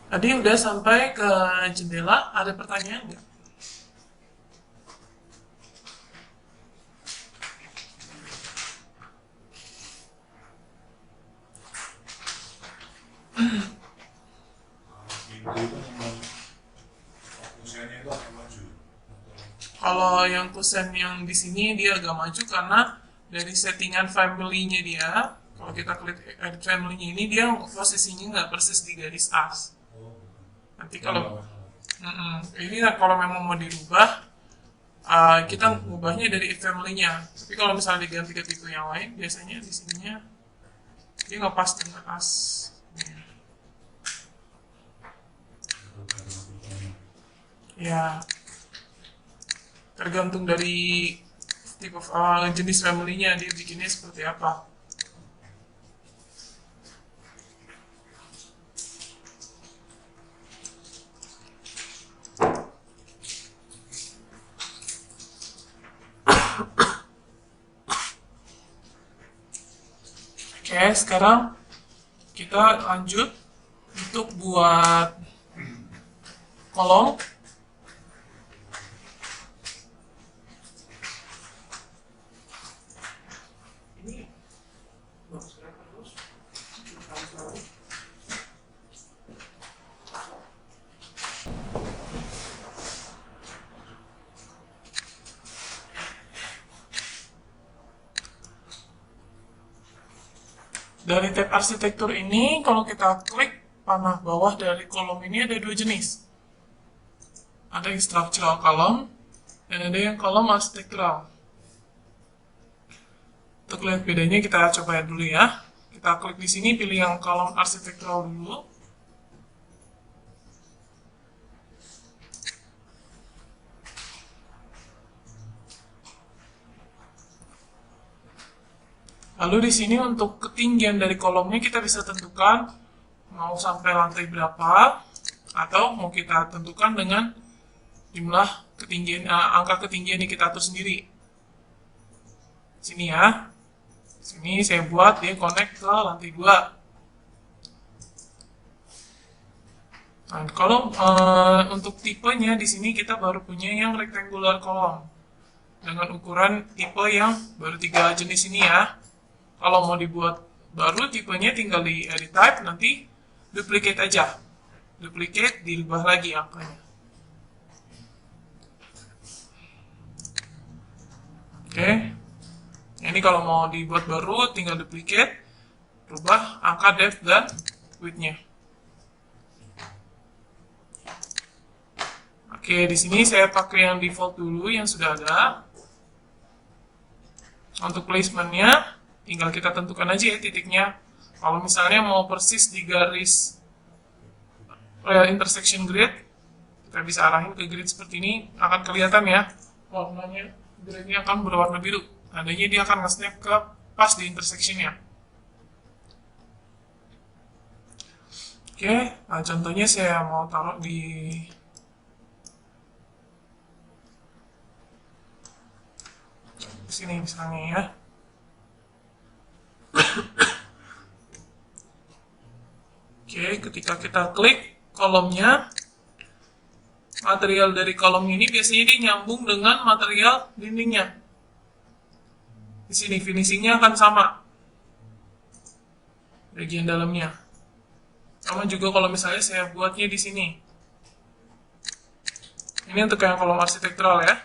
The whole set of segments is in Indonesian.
Tadi udah sampai ke jendela, ada pertanyaan nggak? Pintu itu memang kusennya itu agak maju. Kalau yang kusen yang di sini dia agak maju karena dari settingan family-nya dia, kalau kita klik edit family-nya ini dia posisinya nggak persis di garis as. Oh, Nanti yang kalau bawah. ini kalau memang mau dirubah, kita ngubahnya dari family-nya. Tapi kalau misalnya diganti ke tipe yang lain, biasanya di sininya dia nggak pas dengan as. Ya, tergantung dari tipe jenis family-nya dia bikinnya seperti apa. Oke, sekarang kita lanjut untuk buat kolom. Dari tab arsitektur ini, kalau kita klik panah bawah dari kolom ini ada dua jenis. Ada yang structural column dan ada yang kolom arsitektural. Untuk lihat bedanya kita coba dulu ya. Kita klik di sini, pilih yang kolom arsitektural dulu. Lalu di sini untuk ketinggian dari kolomnya kita bisa tentukan mau sampai lantai berapa atau mau kita tentukan dengan jumlah ketinggian angka ketinggian yang kita atur sendiri. Sini ya. Sini saya buat dia connect ke lantai 2. Nah, kalau untuk tipenya di sini kita baru punya yang rectangular column dengan ukuran tipe yang baru 3 jenis ini ya. Kalau mau dibuat baru tipenya tinggal di edit type, nanti duplicate aja. Duplicate, dirubah lagi angkanya. Oke. Ini kalau mau dibuat baru tinggal duplicate, rubah angka depth dan width-nya. Oke, di sini saya pakai yang default dulu yang sudah ada. Untuk placement-nya tinggal kita tentukan aja ya titiknya. Kalau misalnya mau persis di garis intersection grid, kita bisa arahin ke grid seperti ini, akan kelihatan ya warnanya, gridnya akan berwarna biru. Tandanya dia akan nge-snap ke pas di intersection-nya. Oke, nah contohnya saya mau taruh di sini misalnya ya. Oke, ketika kita klik kolomnya, material dari kolom ini biasanya dia nyambung dengan material dindingnya. Di sini finishingnya akan sama, bagian dalamnya. Sama juga kalau misalnya saya buatnya di sini. Ini untuk yang kolom arsitektural ya.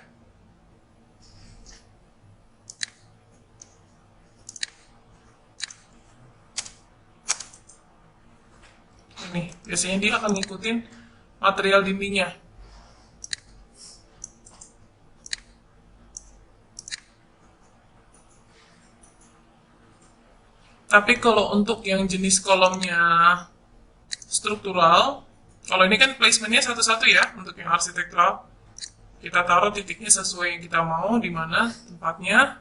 Ini biasanya dia akan ngikutin material dindingnya. Tapi kalau untuk yang jenis kolomnya struktural, kalau ini kan placementnya satu-satu ya untuk yang arsitektural. Kita taruh titiknya sesuai yang kita mau, di mana tempatnya.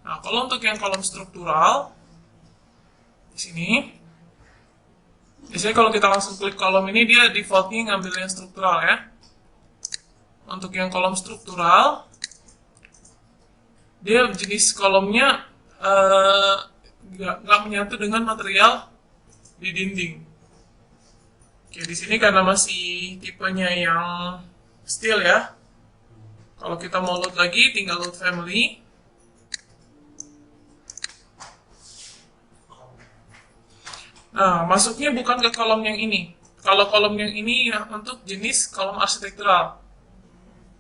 Nah, kalau untuk yang kolom struktural, di sini, biasanya kalau kita langsung klik kolom ini, dia defaultnya ngambil yang struktural ya. Untuk yang kolom struktural, dia jenis kolomnya nggak menyatu dengan material di dinding. Oke, di sini karena masih tipenya yang steel ya. Kalau kita mau load lagi, tinggal load family. Nah, masuknya bukan ke kolom yang ini. Kalau kolom yang ini ya untuk jenis kolom arsitektural.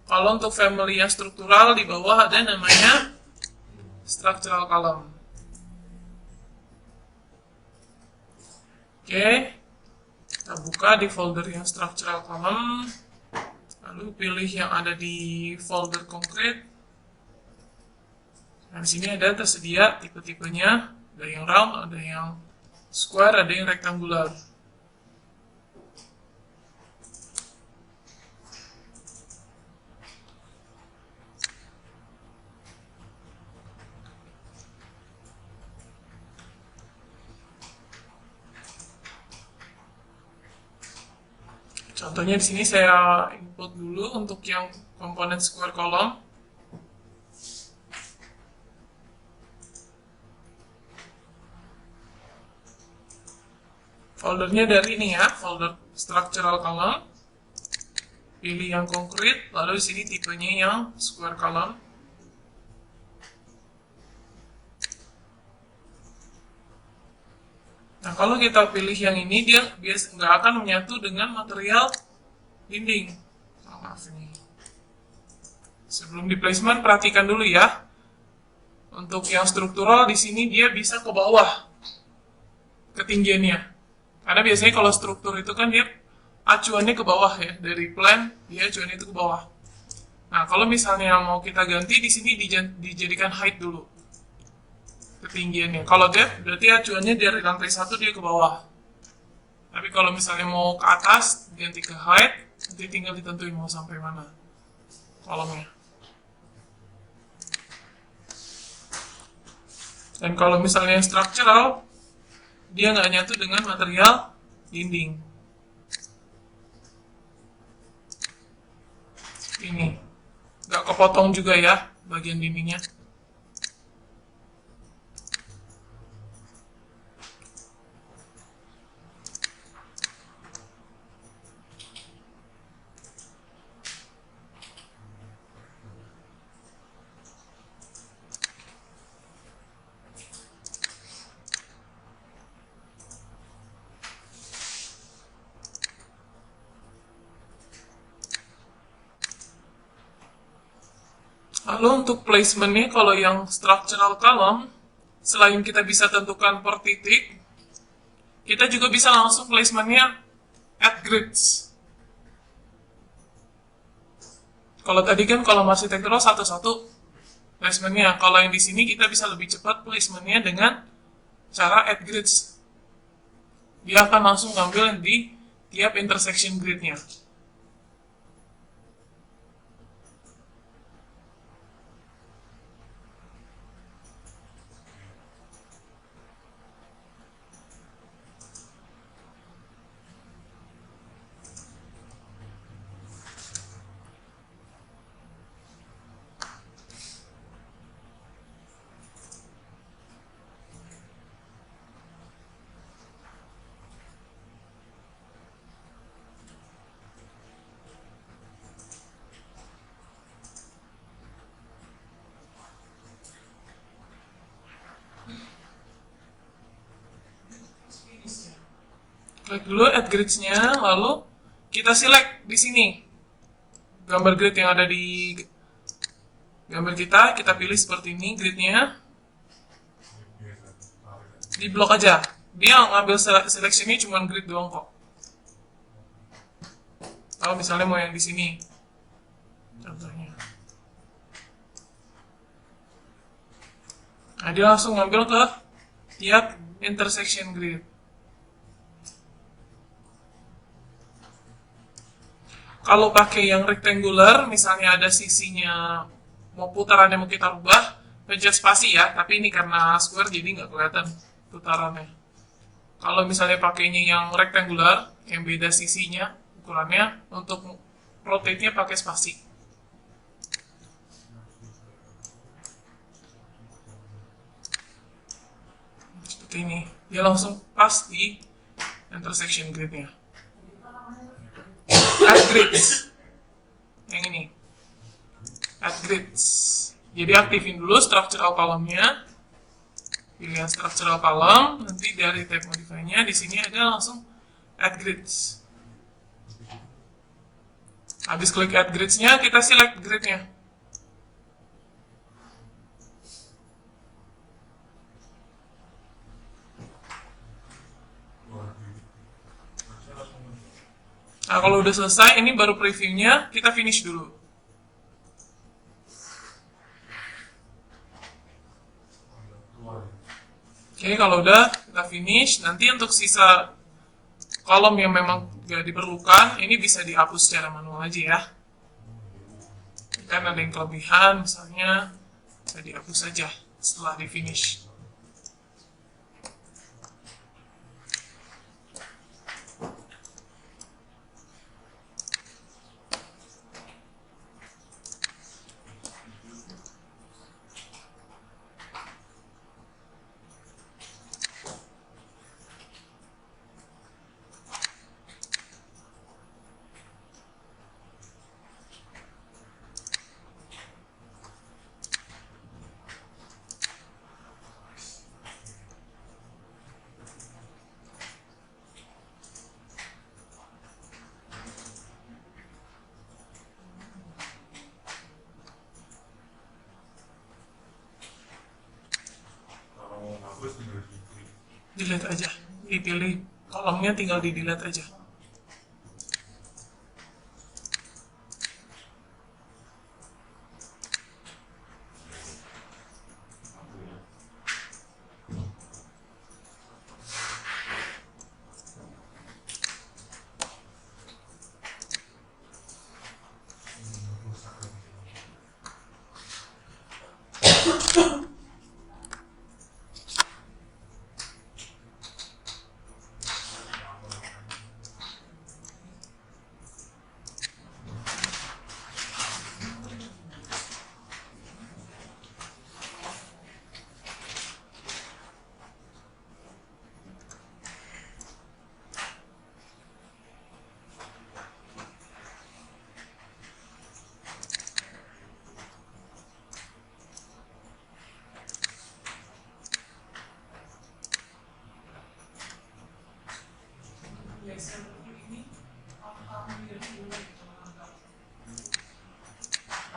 Kalau untuk family yang struktural di bawah ada namanya structural column. Oke, kita buka di folder yang structural column, lalu pilih yang ada di folder concrete. Nah, di sini ada tersedia tipe-tipenya, ada yang round, ada yang square, ada yang rectangular. Contohnya di sini saya input dulu untuk yang komponen square column. Foldernya dari ini ya, folder structural column. Pilih yang konkret, lalu di sini tipenya yang square column. Nah, kalau kita pilih yang ini, dia biasa nggak akan menyatu dengan material dinding. Oh, maaf ini. Sebelum di placement, perhatikan dulu ya. Untuk yang struktural di sini dia bisa ke bawah ketinggiannya. Karena biasanya kalau struktur itu kan dia acuannya ke bawah ya, dari plan dia acuannya itu ke bawah. Nah, kalau misalnya mau kita ganti di sini dijadikan height dulu ketinggiannya. Kalau depth berarti acuannya dari lantai 1 dia ke bawah. Tapi kalau misalnya mau ke atas ganti ke height, nanti tinggal ditentuin mau sampai mana kolomnya. Dan kalau misalnya yang structural, dia nggak nyatu dengan material dinding. Ini nggak kepotong juga ya bagian dindingnya. Lalu untuk placementnya, kalau yang structural column, selain kita bisa tentukan per titik, kita juga bisa langsung placementnya at grids. Kalau tadi kan kolom arsitektural satu-satu placementnya, kalau yang di sini kita bisa lebih cepat placementnya dengan cara at grids. Dia akan langsung ngambil di tiap intersection gridnya. Klik dulu add grids-nya, lalu kita select di sini gambar grid yang ada di gambar kita pilih seperti ini gridnya, di blok aja. Dia ngambil selection-nya cuma grid doang kok. Kalau misalnya mau yang di sini, contohnya. Nah, dia langsung ngambil ke tiap intersection grid. Kalau pakai yang rectangular, misalnya ada sisinya mau putarannya mau kita rubah, pencet spasi ya, tapi ini karena square jadi nggak kelihatan putarannya. Kalau misalnya pakainya yang rectangular, yang beda sisinya, ukurannya, untuk rotate-nya pakai spasi. Seperti ini, dia langsung pas di intersection grid-nya. grids. Yang ini. Add grids. Jadi aktifin dulu structural column-nya. Pilih structural column, nanti dari tab modify-nya di sini ada langsung add grids. Habis klik add grids-nya, kita select grid-nya. Nah, kalau udah selesai, ini baru previewnya, kita finish dulu. Oke, kalau udah kita finish, nanti untuk sisa kolom yang memang gak diperlukan, ini bisa dihapus secara manual aja ya. Kan ada yang kelebihan, misalnya bisa dihapus saja setelah di finish. Kalau hapus tinggal di Delete aja, dipilih kolomnya tinggal di delete aja.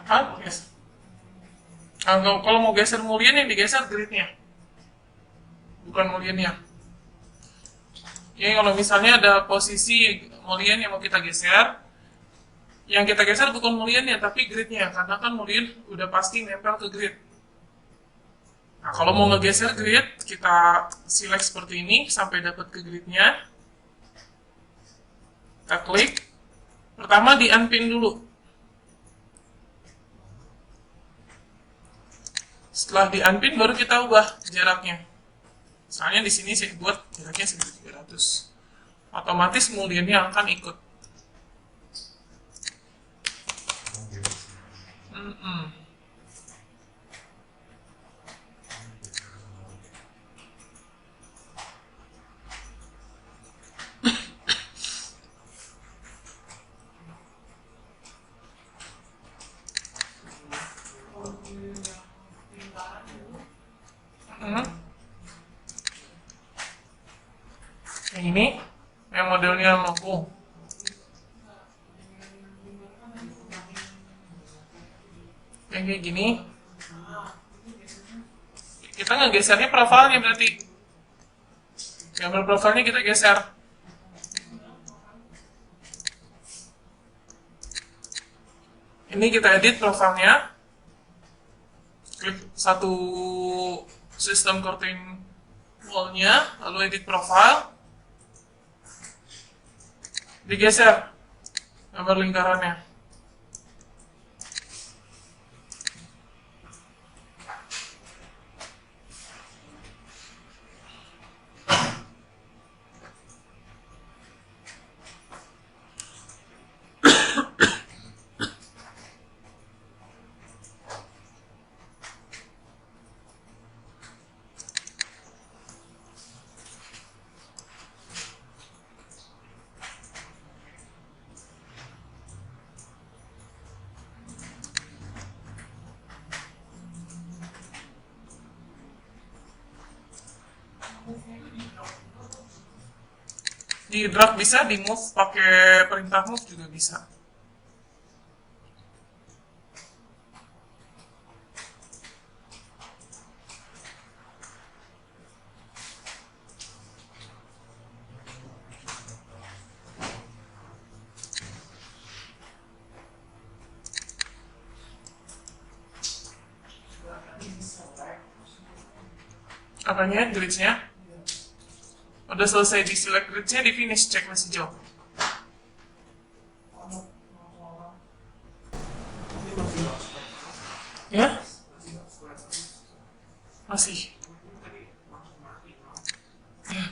Apa? Yes. Nah, kalau mau geser mulien yang digeser gridnya, bukan muliennya. Jadi kalau misalnya ada posisi mulien yang mau kita geser, yang kita geser bukan muliennya tapi gridnya, karena kan mulien udah pasti nempel ke grid. Nah, kalau mau ngegeser grid, kita select seperti ini sampai dapat ke gridnya. Kita klik. Pertama di unpin dulu. Setelah di unpin baru kita ubah jaraknya. Misalnya di sini saya buat jaraknya 1300. Otomatis muliennya akan ikut. Yang ini, yang modelnya mampu. Yang kayak gini, kita ngegesernya profilnya berarti. Gambar profilnya kita geser. Ini kita edit profilnya. Klik satu sistem curtain wall-nya, lalu edit profile. Digeser gambar lingkarannya. Di drag bisa, di move pakai perintah move juga bisa. Apanya? Grids-nya? Udah selesai di select grids-nya, di finish, cek masih jauh. Ya? Masih. Ya.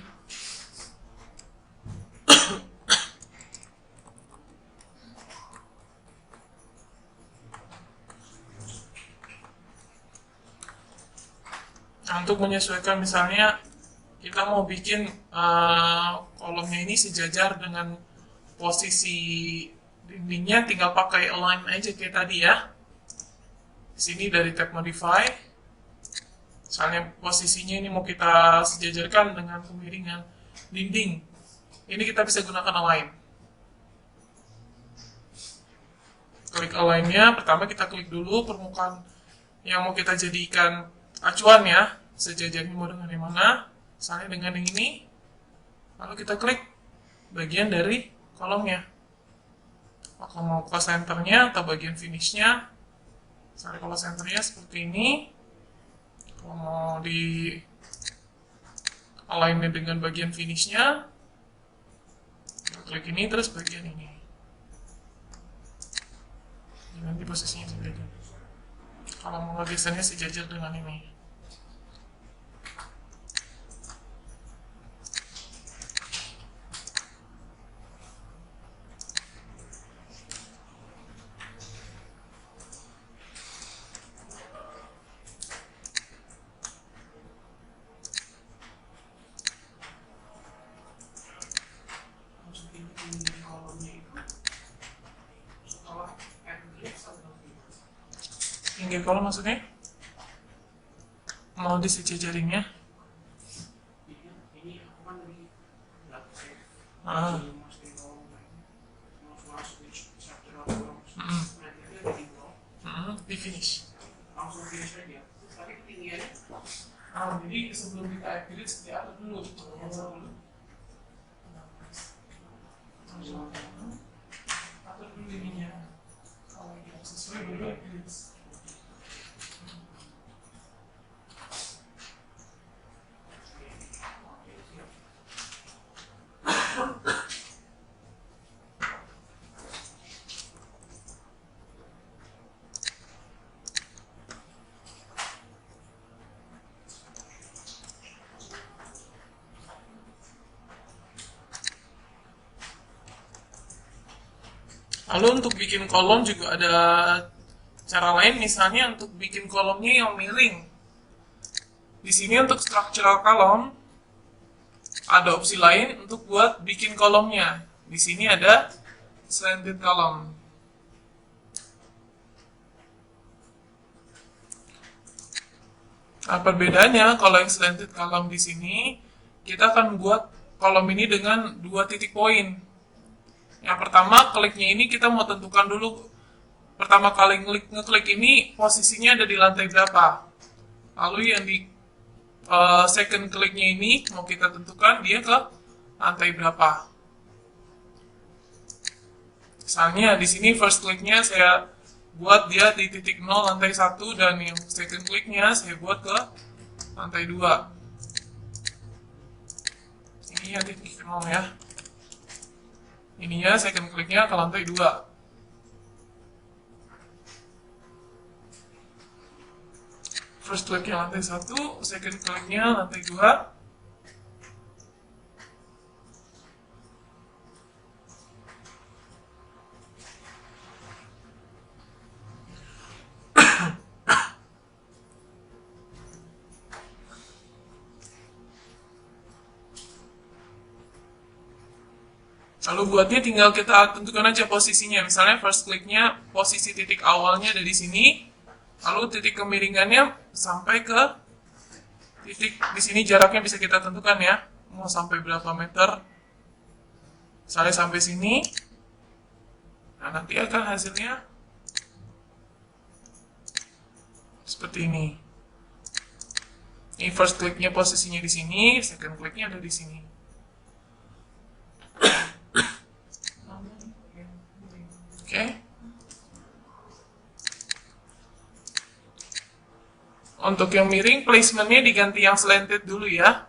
Nah, untuk menyesuaikan misalnya kita mau bikin kolomnya ini sejajar dengan posisi dindingnya, tinggal pakai align aja kayak tadi ya. Di sini dari tab modify, misalnya posisinya ini mau kita sejajarkan dengan kemiringan dinding, ini kita bisa gunakan align. Klik align-nya, pertama kita klik dulu permukaan yang mau kita jadikan acuan ya, sejajarnya mau dengan yang mana, misalnya dengan yang ini, lalu kita klik bagian dari kolomnya. Apakah mau ke centernya atau bagian finishnya, misalnya kalau centernya seperti ini, kalau mau di align dengan bagian finishnya, kita klik ini terus bagian ini, nanti posisinya sejajar. Kalau mau ngedesainnya sejajar dengan ini. Pinggir kolom maksudnya? Mau disejajarinnya? Ah. Di finish. Jadi sebelum kita edit diatur dulu. Atur dulu ininya. Kalau yang sesuai dulu edit. Lalu untuk bikin kolom juga ada cara lain, misalnya untuk bikin kolomnya yang miring. Di sini untuk structural column ada opsi lain untuk buat bikin kolomnya. Di sini ada slanted column. Nah, perbedaannya kalau yang slanted column di sini, kita akan buat kolom ini dengan 2 titik poin. Yang pertama, kliknya ini kita mau tentukan dulu, pertama kali ngeklik ini posisinya ada di lantai berapa. Lalu yang di second kliknya ini mau kita tentukan dia ke lantai berapa. Misalnya di sini first kliknya saya buat dia di titik 0 lantai 1, dan yang second kliknya saya buat ke lantai 2. Ini yang titik 0 ya. Ininya second kliknya ke lantai 2. First kliknya lantai 1, second kliknya lantai 2. Lalu buatnya tinggal kita tentukan aja posisinya. Misalnya first kliknya posisi titik awalnya ada di sini, lalu titik kemiringannya sampai ke titik di sini, jaraknya bisa kita tentukan ya, mau sampai berapa meter. Misalnya sampai sini. Nah, nanti akan hasilnya seperti ini. Ini first click-nya posisinya di sini, second click-nya ada di sini. Oke. Untuk yang miring, placement-nya diganti yang slanted dulu ya.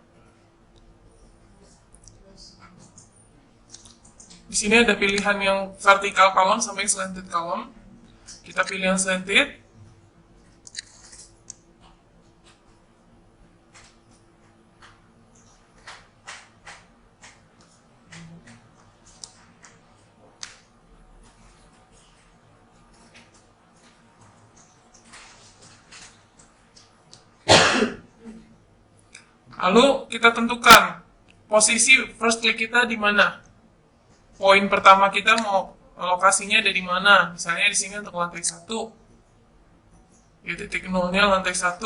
Di sini ada pilihan yang vertical column sampai slanted column. Kita pilih yang slanted. Lalu kita tentukan posisi first click kita di mana. Poin pertama kita mau lokasinya ada di mana. Misalnya di sini untuk lantai 1. Ya, titik nolnya lantai 1.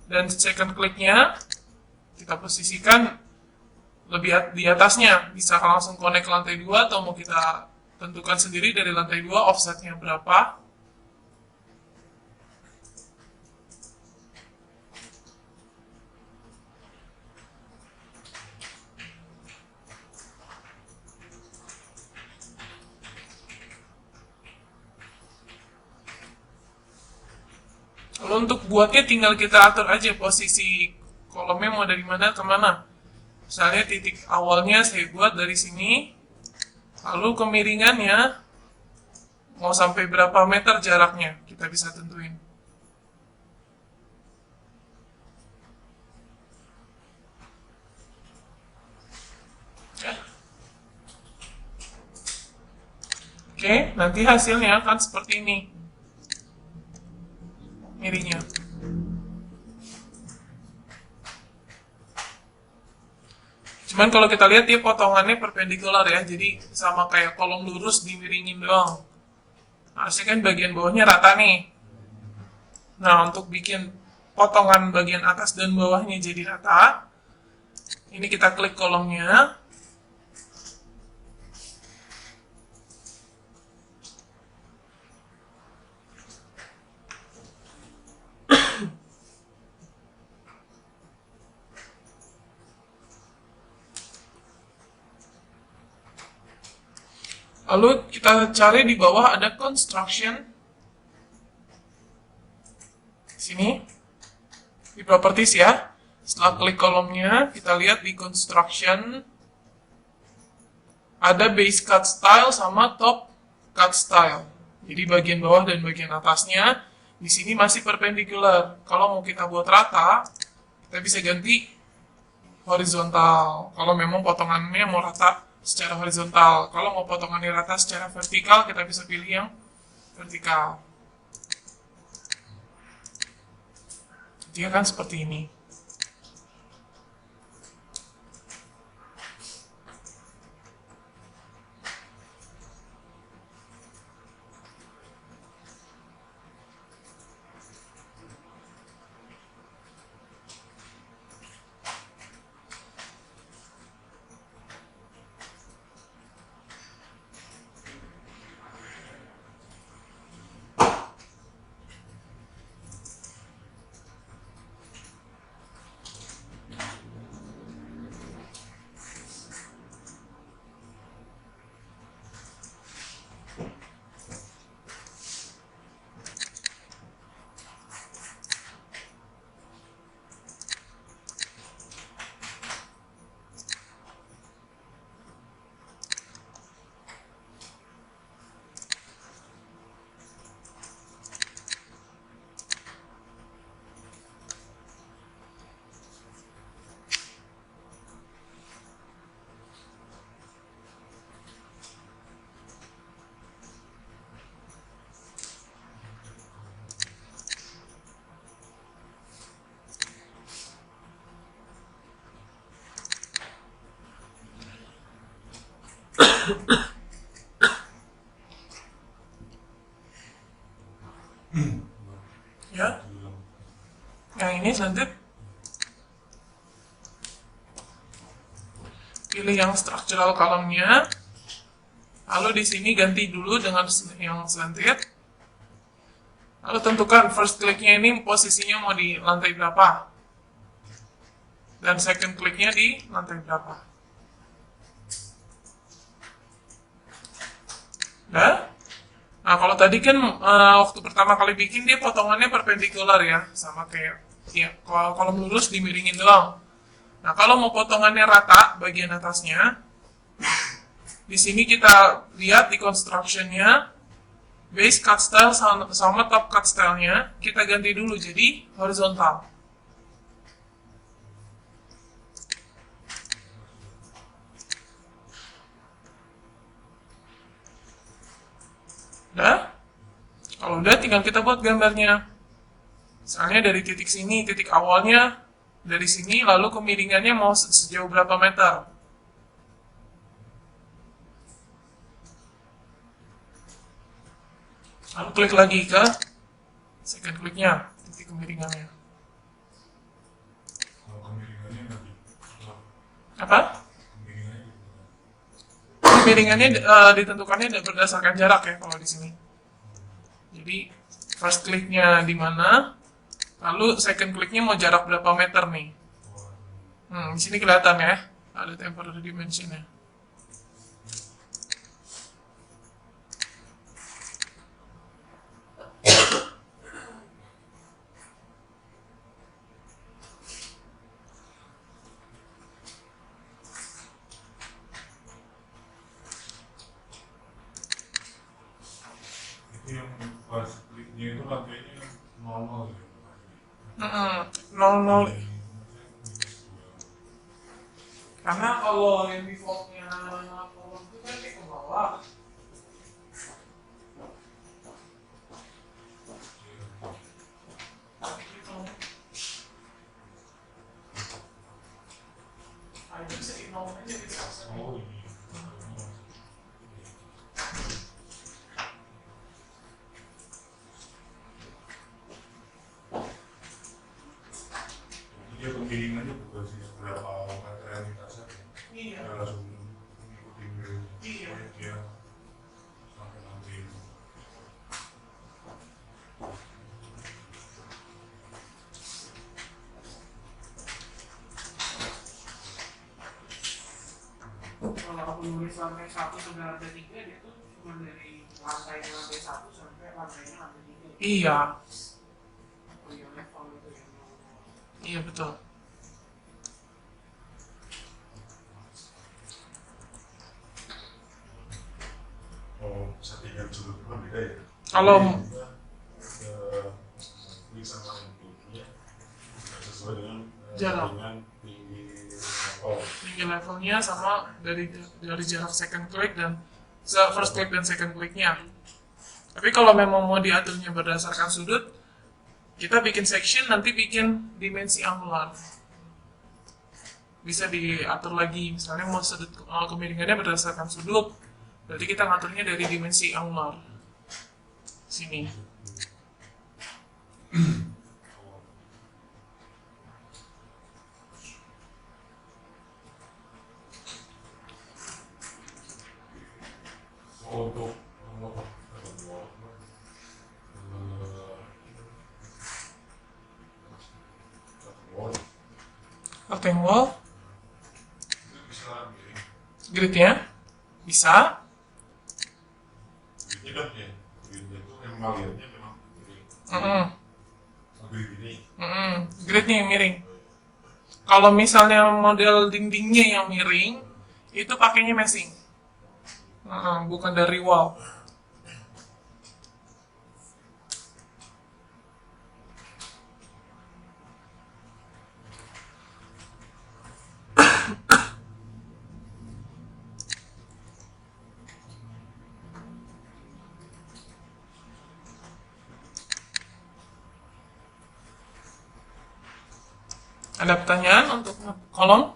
Dan second click-nya kita posisikan lebih di atasnya. Bisa langsung connect ke lantai 2 atau mau kita tentukan sendiri dari lantai 2 offsetnya berapa. Lalu untuk buatnya tinggal kita atur aja posisi kolomnya mau dari mana ke mana. Misalnya titik awalnya saya buat dari sini, lalu kemiringannya mau sampai berapa meter jaraknya kita bisa tentuin. Ya. Oke, nanti hasilnya akan seperti ini. Miringnya. Cuman kalau kita lihat dia potongannya perpendikular ya, jadi sama kayak kolom lurus dimiringin doang. Harusnya kan bagian bawahnya rata nih. Nah, untuk bikin potongan bagian atas dan bawahnya jadi rata, ini kita klik kolomnya. Lalu kita cari di bawah ada construction. Sini. Di properties ya. Setelah klik kolomnya, kita lihat di construction. Ada base cut style sama top cut style. Jadi bagian bawah dan bagian atasnya di sini masih perpendicular. Kalau mau kita buat rata, kita bisa ganti horizontal. Kalau memang potongannya mau rata secara horizontal. Kalau mau potongannya rata secara vertikal, kita bisa pilih yang vertikal. Dia kan seperti ini. Ya. Yang ini selanjutnya. pilih yang structural column-nya. Lalu di sini ganti dulu dengan yang slanted. Lalu tentukan first click-nya ini posisinya mau di lantai berapa. Dan second click-nya di lantai berapa. Nah, kalau tadi kan waktu pertama kali bikin dia potongannya perpendikular ya, sama kayak ya kolom lurus dimiringin doang. Nah, kalau mau potongannya rata bagian atasnya, di sini kita lihat di construction-nya, base cut style sama top cut style-nya kita ganti dulu jadi horizontal. Udah? Kalau udah tinggal kita buat gambarnya. Misalnya dari titik sini, titik awalnya dari sini, lalu kemiringannya mau sejauh berapa meter. Lalu klik lagi ke second click-nya, titik kemiringannya. Kalau kemiringannya nanti, Apa? Kemiringannya ditentukannya berdasarkan jarak ya kalau di sini. Jadi first click-nya di mana, lalu second click-nya mau jarak berapa meter nih. Di sini kelihatan ya, ada temporary dimension-nya. itu yang pas kliknya itu lantainya 00 gitu. 00. Karena kalau yang default-nya kolom itu kan di ke bawah. Itu seimbangnya jadi sama. Oh ini. Dia kemiringannya bukan sih seberapa meter yang lintasnya. Iya. Dia langsung mengikuti Iya. dia sampai nanti. Kalau aku nulis lantai 1 sudah ada 3, dia tuh cuma dari lantainya lantai 1 sampai lantainya lantai 3. Iya. Oh iya, level itu ya. Iya, betul. Oh, settingan sudut pun beda ya? Kalau ini sama yang tingginya sesuai dengan jarak. dengan tinggi Tinggi levelnya sama dari jarak second click dan first click dan second clicknya. Tapi kalau memang mau diaturnya berdasarkan sudut, kita bikin section nanti bikin dimensi angular. Bisa diatur lagi, misalnya mau sudut kemiringannya berdasarkan sudut, berarti kita ngaturnya dari dimensi angular. Sini. untuk Curtain wall, bisa miring, gridnya bisa. gridnya kan ya, gridnya itu memang lihatnya memang miring, grid ini. Gridnya yang miring. Kalau misalnya model dindingnya yang miring, itu pakainya meshing. Bukan dari wall. Ada pertanyaan untuk kolom?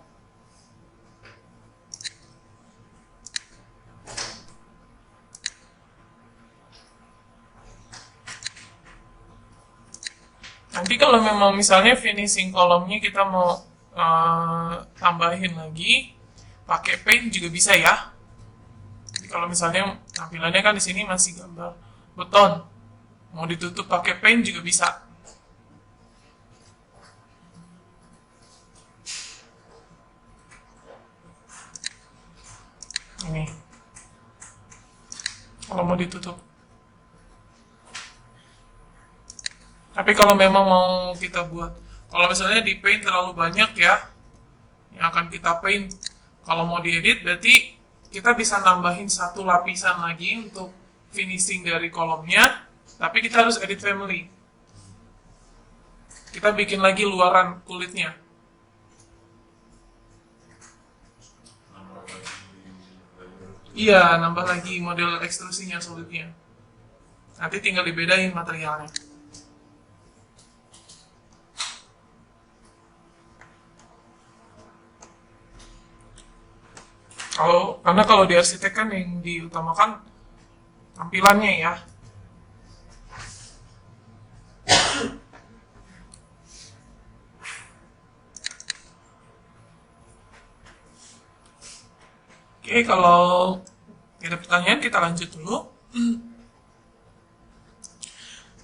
Nanti kalau memang misalnya finishing kolomnya kita mau tambahin lagi, pakai paint juga bisa ya. Jadi kalau misalnya tampilannya kan di sini masih gambar beton, mau ditutup pakai paint juga bisa. Ini kalau mau ditutup. Tapi kalau memang mau kita buat, kalau misalnya di paint terlalu banyak ya, yang akan kita paint, kalau mau diedit berarti kita bisa nambahin satu lapisan lagi untuk finishing dari kolomnya, tapi kita harus edit family. Kita bikin lagi luaran kulitnya. nambah lagi layer. Iya, nambah lagi model ekstrusinya, solidnya. Nanti tinggal dibedain materialnya. Karena kalau di arsitek kan yang diutamakan tampilannya ya. Oke, kalau tidak ada pertanyaan kita lanjut dulu.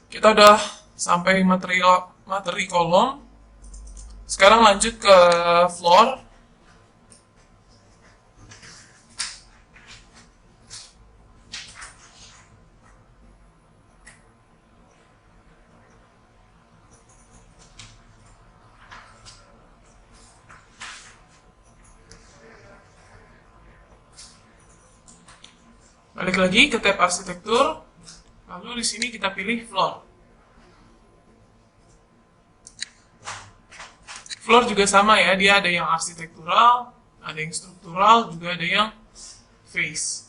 Kita udah sampai materi kolom. Sekarang lanjut ke floor. Balik lagi ke tab arsitektur, lalu di sini kita pilih floor. Floor juga sama ya, dia ada yang arsitektural, ada yang struktural, juga ada yang face.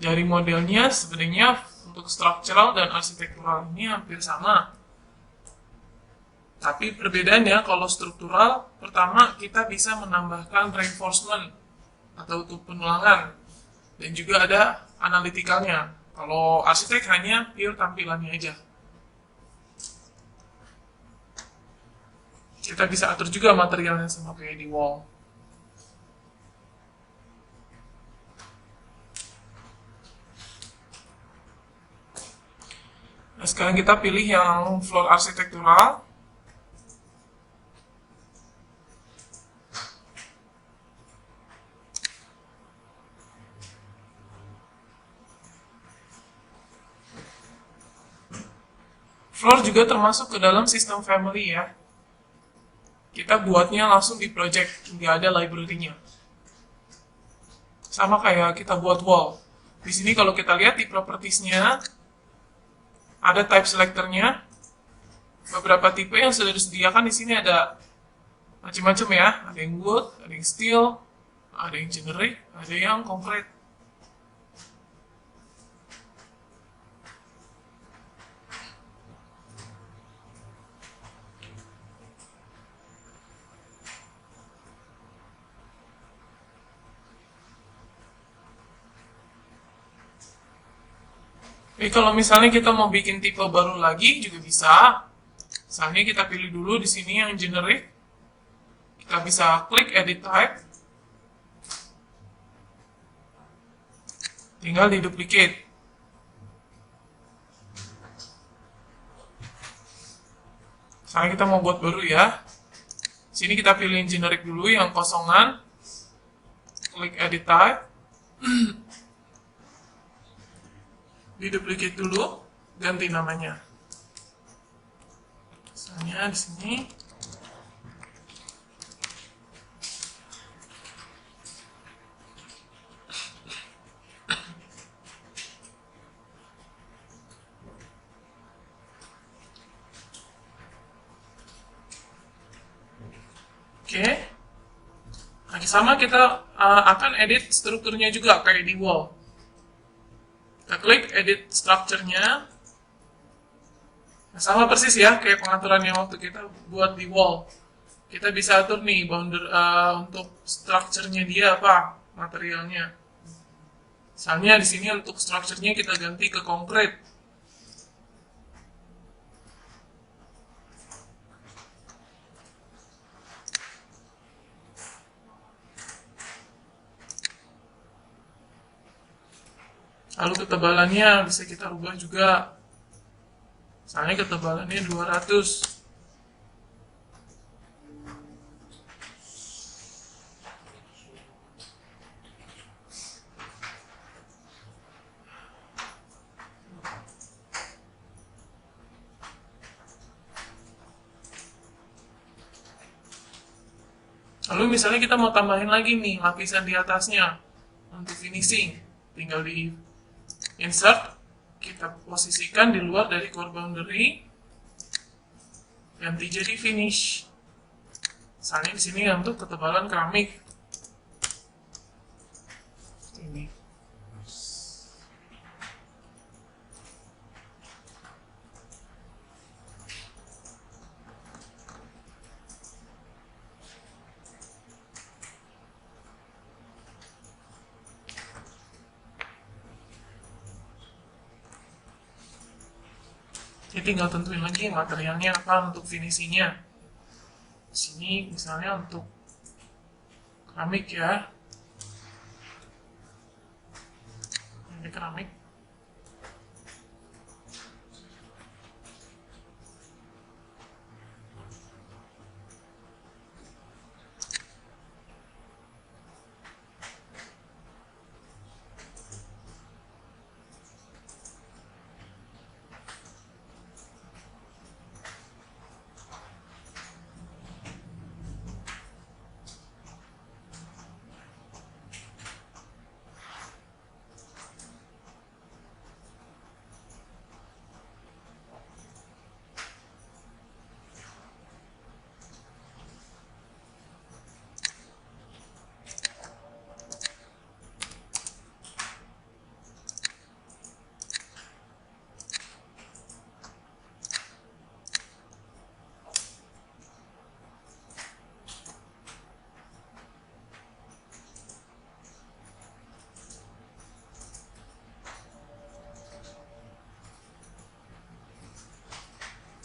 Dari modelnya sebenarnya untuk structural dan arsitektural ini hampir sama. Tapi perbedaannya kalau struktural, pertama kita bisa menambahkan reinforcement atau untuk penulangan, dan juga ada analitikalnya. Kalau arsitek hanya pure tampilannya aja. Kita bisa atur juga materialnya sama kayak di wall. Nah, sekarang kita pilih yang floor arsitektural. Floor juga termasuk ke dalam sistem family ya. Kita buatnya langsung di project, nggak ada library-nya. Sama kayak kita buat wall. Di sini kalau kita lihat di properties-nya, ada type selector-nya. Beberapa tipe yang sudah disediakan di sini ada macam-macam ya. Ada yang wood, ada yang steel, ada yang generic, ada yang concrete. Jadi kalau misalnya kita mau bikin tipe baru lagi juga bisa. Misalnya kita pilih dulu di sini yang generic. Kita bisa klik edit type. Tinggal di duplicate. Misalnya kita mau buat baru ya. Sini kita pilih yang generic dulu, yang kosongan. Klik edit type. Di duplicate dulu, ganti namanya. Misalnya di sini. Oke. Nah, sama kita akan edit strukturnya juga kayak di wall. Kita klik edit structure-nya. Nah, sama persis ya kayak pengaturan yang waktu kita buat di wall. Kita bisa atur nih untuk structure-nya dia apa materialnya. Misalnya di sini untuk structure-nya kita ganti ke concrete. Lalu ketebalannya bisa kita rubah juga. Misalnya ketebalannya 200. Lalu misalnya kita mau tambahin lagi nih lapisan di atasnya untuk finishing, tinggal di insert, kita posisikan di luar dari core boundary, ganti jadi finish. Misalnya di sini untuk ketebalan keramik. Ini. Jadi tinggal tentuin lagi materialnya apa untuk finishingnya. Di sini misalnya untuk keramik ya. Ini keramik.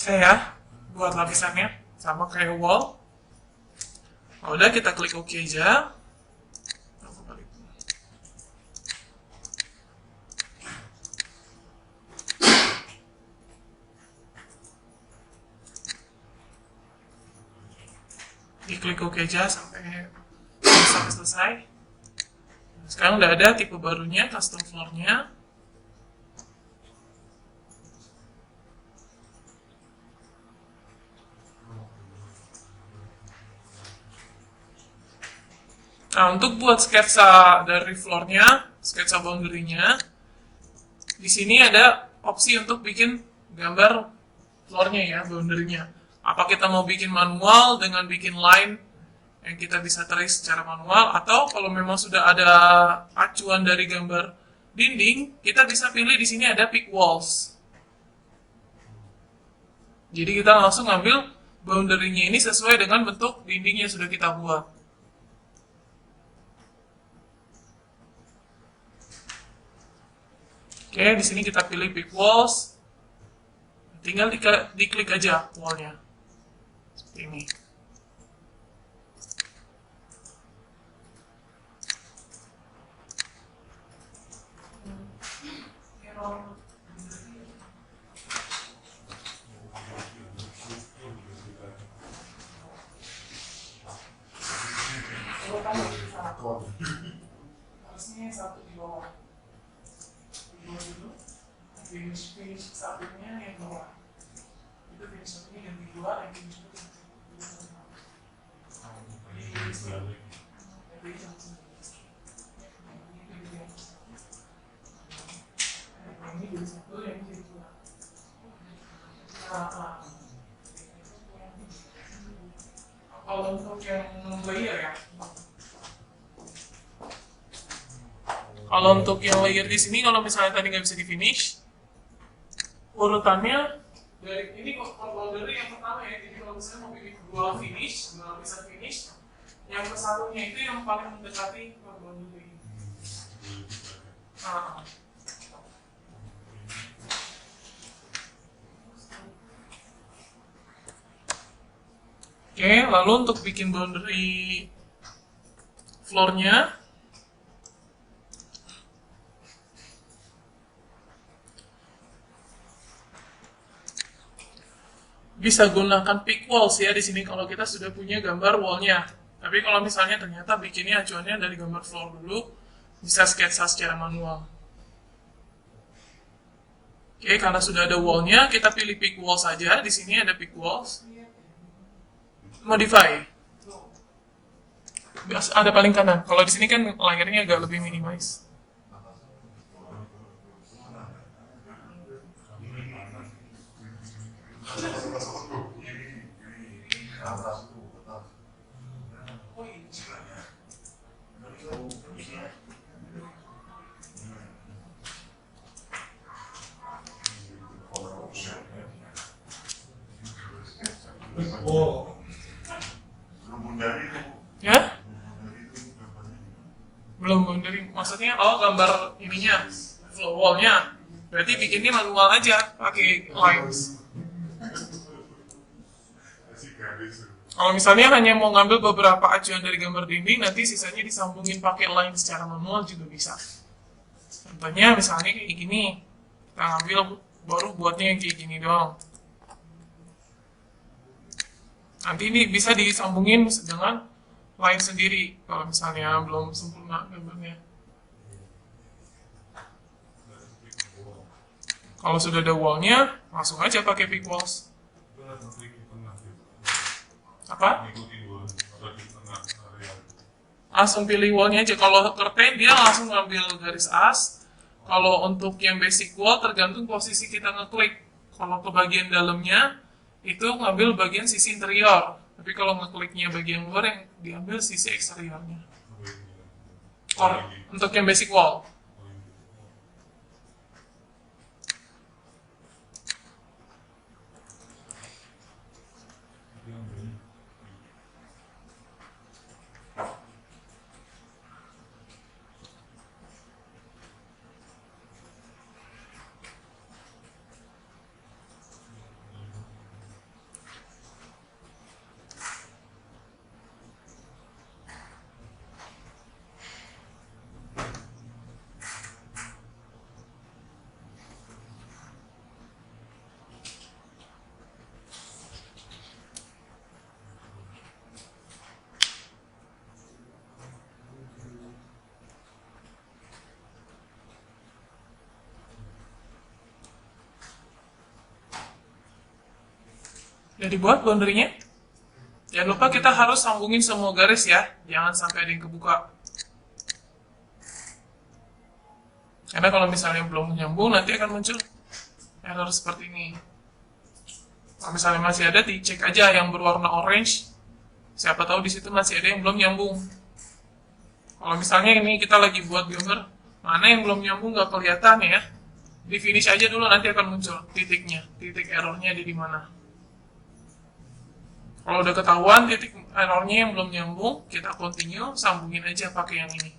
Ya, buat lapisannya sama kayak wall. Nah, udah kita klik OK aja. Diklik OK aja sampai selesai. Sekarang udah ada tipe barunya, custom floor-nya. Nah, untuk buat sketsa dari floor-nya, sketsa boundary-nya, di sini ada opsi untuk bikin gambar floor-nya ya, boundary-nya. Apa kita mau bikin manual dengan bikin line yang kita bisa trace secara manual, atau kalau memang sudah ada acuan dari gambar dinding, kita bisa pilih di sini ada pick walls. Jadi kita langsung ngambil boundary-nya ini sesuai dengan bentuk dinding yang sudah kita buat. Oke, di sini kita pilih pick walls. Tinggal diklik aja wall-nya. Seperti ini. Harusnya satu di bawah. Dulu finish satunya yang bawah itu finish satunya yang di luar, yang finish itu ini jadi satu, yang jadi dua. Kalau untuk yang layer ya, kalau untuk yang layer di sini, kalau misalnya tadi nggak bisa di finish, urutannya dari ini kalau dari yang pertama ya. Jadi kalau misalnya mau bikin dua lapisan finish, yang kesatunya itu yang paling mendekati ke boundary. Oke, lalu untuk bikin boundary floor-nya, bisa gunakan pick walls ya di sini kalau kita sudah punya gambar wallnya. Tapi kalau misalnya ternyata bikinnya acuannya dari gambar floor dulu, bisa sketsa secara manual. Oke, karena sudah ada wallnya, kita pilih pick wall saja. Di sini ada pick walls. Modify. Ada paling kanan. Kalau di sini kan layarnya agak lebih minimize. Oh, belum dari itu. Ya? Belum boundary. Maksudnya, gambar ininya, floor wall-nya. Berarti bikinnya manual aja, pakai lines. Masih garis. Kalau misalnya hanya mau ngambil beberapa acuan dari gambar dinding, nanti sisanya disambungin pakai line secara manual juga bisa. Contohnya misalnya kayak gini, kita ngambil baru buatnya yang kayak gini doang. Nanti ini bisa disambungin dengan line sendiri, kalau misalnya belum sempurna gambarnya. Kalau sudah ada wall-nya, langsung aja pakai pick walls. Apa? Langsung pilih wall-nya aja. Kalau curtain dia langsung ngambil garis as. Kalau untuk yang basic wall tergantung posisi kita ngeklik. Kalau ke bagian dalamnya itu ngambil bagian sisi interior. Tapi kalau ngekliknya bagian luar yang diambil sisi eksteriornya. Untuk yang basic wall. Udah dibuat boundary-nya? Jangan lupa kita harus sambungin semua garis ya, jangan sampai ada yang kebuka. Karena kalau misalnya belum menyambung, nanti akan muncul error seperti ini. Kalau misalnya masih ada, dicek aja yang berwarna orange. Siapa tahu di situ masih ada yang belum nyambung. Kalau misalnya ini kita lagi buat gambar, mana yang belum nyambung nggak kelihatan ya, di finish aja dulu, nanti akan muncul titiknya, titik errornya ada di mana. Kalau udah ketahuan titik errornya yang belum nyambung, kita continue, sambungin aja pakai yang ini.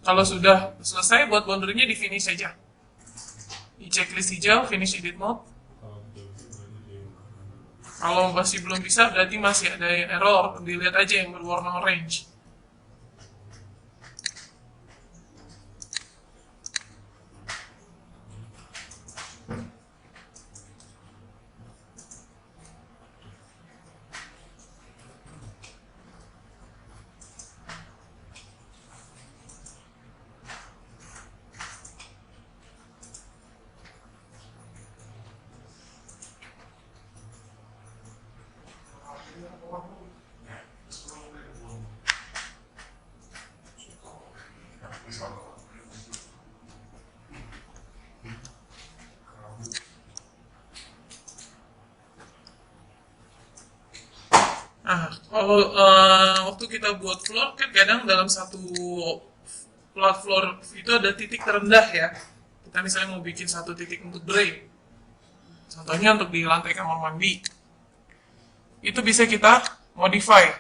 Kalau sudah selesai, buat boundary-nya di finish saja. Di checklist hijau, finish edit mode. Kalau masih belum bisa, berarti masih ada error. Dilihat aja yang berwarna orange. Kalau waktu kita buat floor kan kadang dalam satu plat floor itu ada titik terendah ya. Kita misalnya mau bikin satu titik untuk drain. Contohnya untuk di lantai kamar mandi. itu bisa kita modify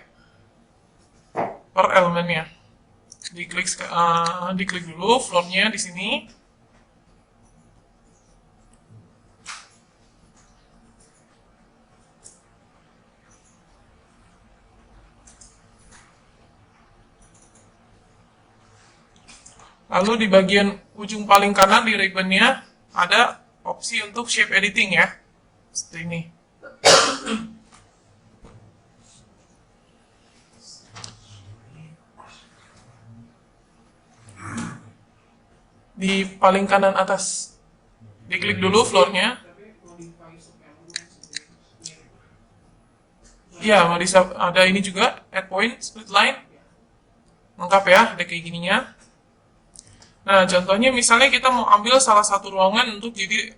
per elemennya. Diklik dulu floor-nya di sini. Lalu di bagian ujung paling kanan di ribbon-nya ada opsi untuk shape editing ya. Seperti ini. Di paling kanan atas. Diklik dulu floor-nya. Ya, ada ini juga, add point, split line. Lengkap ya, ada kayak gininya. Nah, contohnya misalnya kita mau ambil salah satu ruangan untuk jadi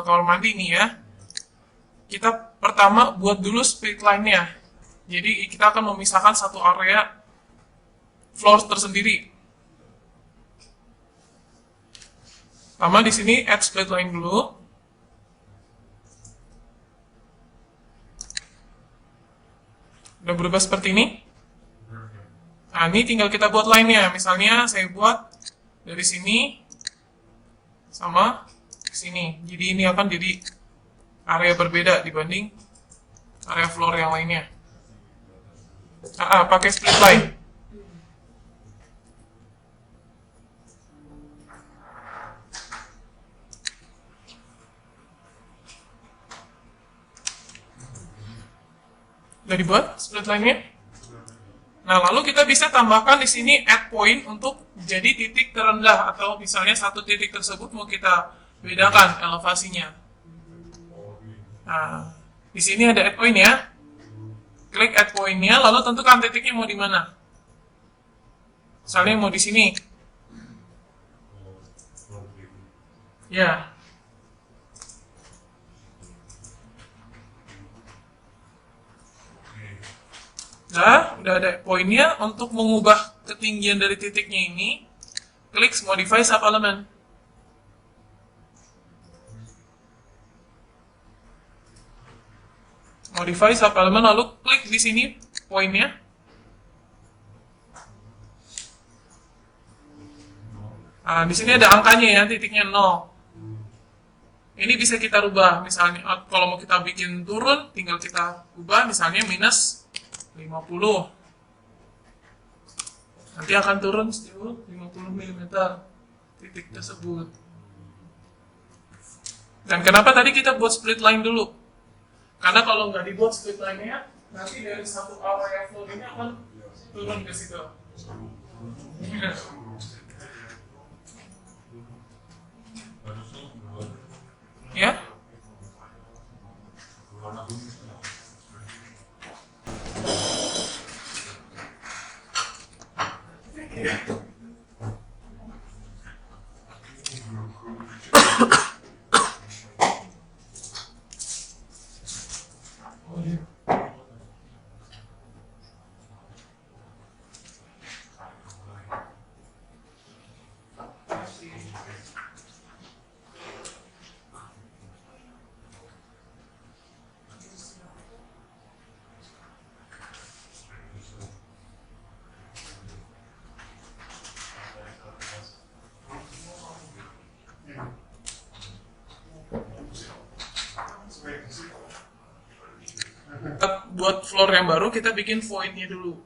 kamar mandi nih ya. Kita pertama buat dulu split line-nya. Jadi kita akan memisahkan satu area floor tersendiri. Pertama di sini add split line dulu. Udah berubah seperti ini. Nah, ini tinggal kita buat line-nya. Misalnya saya buat dari sini sama ke sini. Jadi ini akan jadi area berbeda dibanding area floor yang lainnya. Pakai split line. Udah dibuat split line-nya? Nah, lalu kita bisa tambahkan di sini add point untuk jadi titik terendah atau misalnya satu titik tersebut mau kita bedakan elevasinya. Nah, di sini ada add point ya. Klik add point-nya, lalu tentukan titiknya mau di mana. Misalnya mau di sini. Ya. Nah, udah ada poinnya. Untuk mengubah ketinggian dari titiknya ini, klik modify sub element. Modify sub element, lalu klik di sini poinnya. Nah, di sini ada angkanya ya, titiknya 0. Ini bisa kita rubah. Misalnya kalau mau kita bikin turun, tinggal kita ubah misalnya minus 50. Nanti akan turun sejauh 50 mm titik tersebut. Dan kenapa tadi kita buat split line dulu? Karena kalau nggak dibuat split line-nya, nanti dari satu area floor ini akan turun ke situ. Ya? Buat floor yang baru, kita bikin void-nya dulu.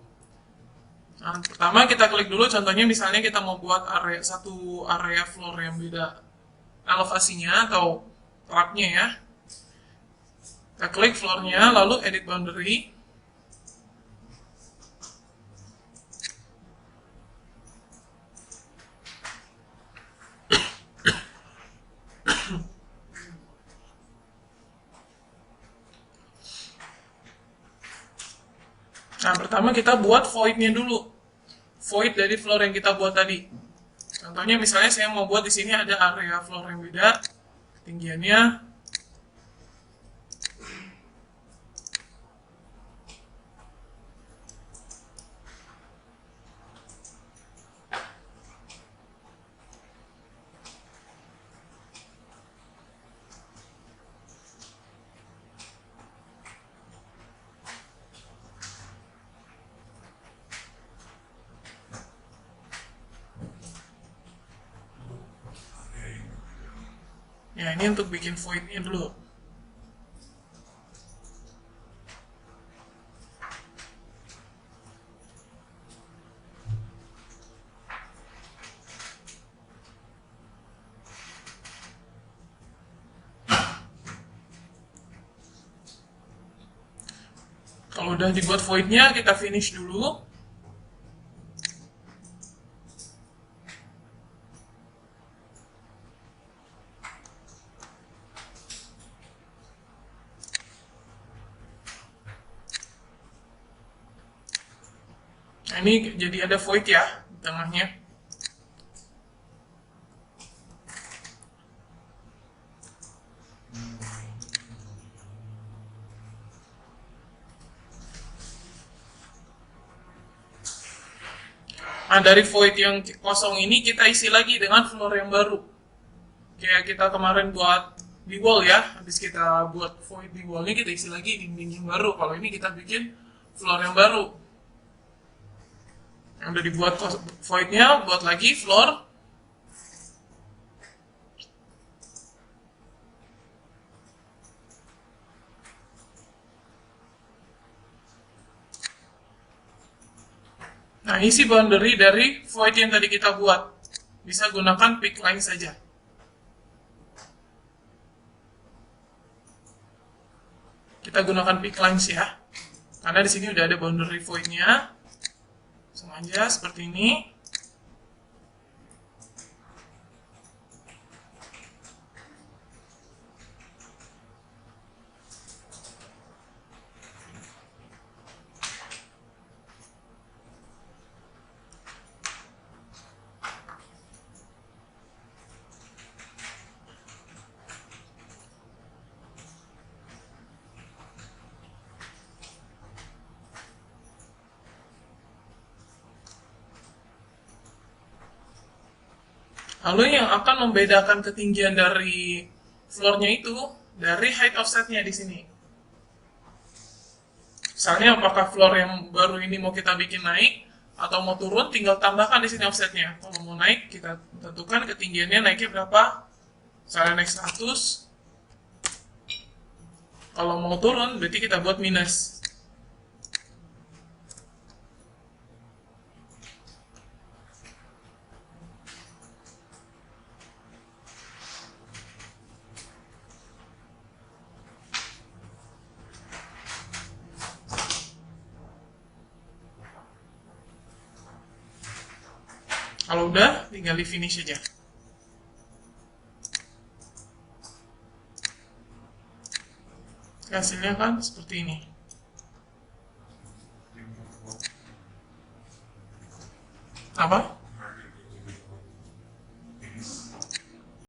Nah, pertama kita klik dulu, contohnya misalnya kita mau buat satu area floor yang beda elevasinya atau trapnya ya. Kita klik floor-nya, lalu edit boundary. Nah, pertama kita buat void-nya dulu. Void dari floor yang kita buat tadi. Contohnya misalnya saya mau buat di sini ada area floor yang beda, ketinggiannya. Ya, ini untuk bikin void-nya dulu. Kalau udah dibuat void-nya, kita finish dulu. Nah, ini jadi ada void ya di tengahnya. Nah, dari void yang kosong ini kita isi lagi dengan floor yang baru. Kayak kita kemarin buat di wall ya. Habis kita buat void di wallnya, kita isi lagi dinding yang baru. Kalau ini kita bikin floor yang baru. Yang udah dibuat voidnya, buat lagi floor. Nah, isi boundary dari void yang tadi kita buat. Bisa gunakan pick line saja. Kita gunakan pick lines ya. Karena di sini udah ada boundary void-nya. Langsung aja seperti ini. Lalu yang akan membedakan ketinggian dari floor-nya itu dari height offset-nya di sini. Misalnya apakah floor yang baru ini mau kita bikin naik atau mau turun, tinggal tambahkan di sini offset-nya. Kalau mau naik, kita tentukan ketinggiannya naiknya berapa. Misalnya naik 100. Kalau mau turun, berarti kita buat minus. Kalau udah, tinggal di finish aja. Hasilnya kan seperti ini. Apa?